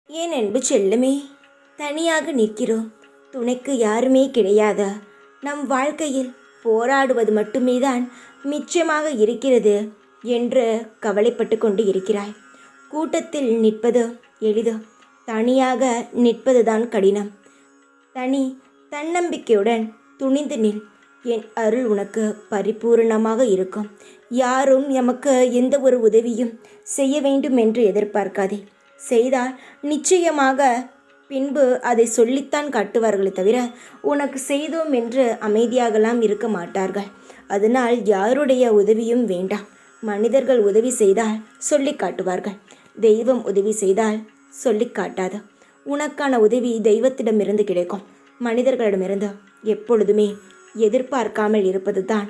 என் அன்பு செல்லமே, தனியாக நிற்கிறோம், துணைக்கு யாருமே கிடையாத நம் வாழ்க்கையில் போராடுவது மட்டுமே தான் மிச்சமாக இருக்கிறது என்று கவலைப்பட்டு கொண்டு இருக்கிறாய். கூட்டத்தில் நிற்பது எளிது, தனியாக நிற்பதுதான் கடினம். தன்னம்பிக்கையுடன் துணிந்து நில். என் அருள் உனக்கு பரிபூரணமாக இருக்கும். யாரும் எமக்கு எந்த ஒரு உதவியும் செய்ய வேண்டும் என்று எதிர்பார்க்காதே. செய்தால் நிச்சயமாக பின்பு அதை சொல்லித்தான் காட்டுவார்களே தவிர உனக்கு செய்தோம் என்று அமைதியாகலாம் இருக்க மாட்டார்கள். அதனால் யாருடைய உதவியும் வேண்டாம். மனிதர்கள் உதவி செய்தால் சொல்லி காட்டுவார்கள், தெய்வம் உதவி செய்தால் சொல்லி காட்டாது. உனக்கான உதவி தெய்வத்திடமிருந்து கிடைக்கும். மனிதர்களிடமிருந்து எப்பொழுதுமே எதிர்பார்க்காமல் இருப்பது தான்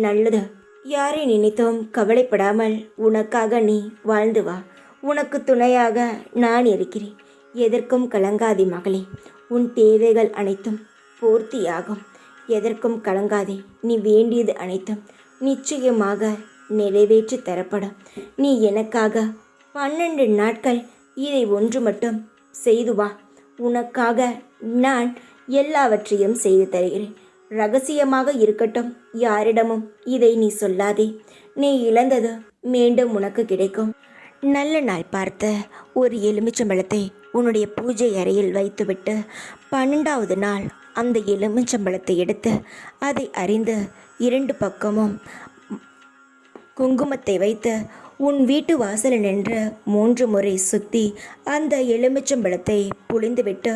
நல்லது. யாரை நினைத்தும் கவலைப்படாமல் உனக்காக நீ வாழ்ந்து வா. உனக்கு துணையாக நான் இருக்கிறேன். எதற்கும் கலங்காதே மகளே. உன் தேவைகள் அனைத்தும் பூர்த்தியாகும். எதற்கும் கலங்காதே. நீ வேண்டியது அனைத்தும் நிச்சயமாக நிறைவேற்றி தரப்படும். நீ எனக்காக 12 நாட்கள் இதை ஒன்று மட்டும் செய்து வா. உனக்காக நான் எல்லாவற்றையும் செய்து தருகிறேன். ரகசியமாக இருக்கட்டும். யாரிடமும் இதை நீ சொல்லாதே. நீ இழந்தது மீண்டும் உனக்கு கிடைக்கும். நல்ல நாள் பார்த்து ஒரு எலுமிச்சம்பழத்தை உன்னுடைய பூஜை அறையில் வைத்துவிட்டு 12வது நாள் அந்த எலுமிச்சம்பழத்தை எடுத்து அதை அறிந்து 2 பக்கமும் குங்குமத்தை வைத்து உன் வீட்டு வாசலில் நின்று 3 முறை சுற்றி அந்த எலுமிச்சம்பழத்தை புழிந்துவிட்டு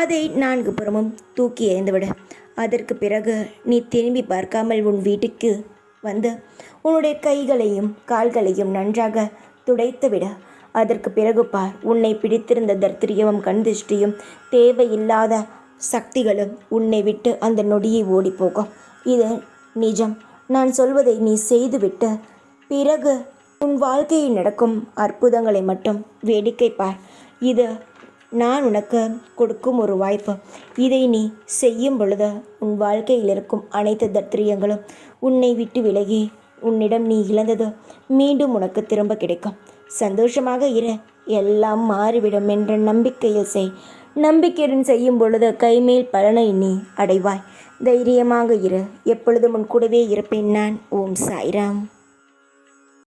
அதை 4 புறமும் தூக்கி எறிந்துவிடு. அதற்கு பிறகு நீ திரும்பி பார்க்காமல் உன் வீட்டுக்கு வந்து உன்னுடைய கைகளையும் கால்களையும் நன்றாக துடைத்துவிட. அதற்கு பிறகு பார், உன்னை பிடித்திருந்த தர்த்திரியமும் கண்திஷ்டியும் தேவையில்லாத சக்திகளும் உன்னை விட்டு அந்த நொடியை ஓடிப்போகும். இது நிஜம். நான் சொல்வதை நீ செய்துவிட்டு பிறகு உன் வாழ்க்கையில் நடக்கும் அற்புதங்களை மட்டும் வேடிக்கை பார். இது நான் உனக்கு கொடுக்கும் ஒரு வாய்ப்பு. இதை நீ செய்யும் பொழுது உன் வாழ்க்கையில் இருக்கும் அனைத்து தர்த்திரியங்களும் உன்னை விட்டு விலகி உன்னிடம் நீ இழந்தது மீண்டும் உனக்கு திரும்ப கிடைக்கும். சந்தோஷமாக இரு, எல்லாம் மாறிவிடும் என்ற நம்பிக்கையில் செய். நம்பிக்கையுடன் செய்யும் பொழுது கைமேல் பலனை நீ அடைவாய். தைரியமாக இரு. எப்பொழுதும் உன் கூடவே இருப்பேன் நான். ஓம் சாய்ராம்.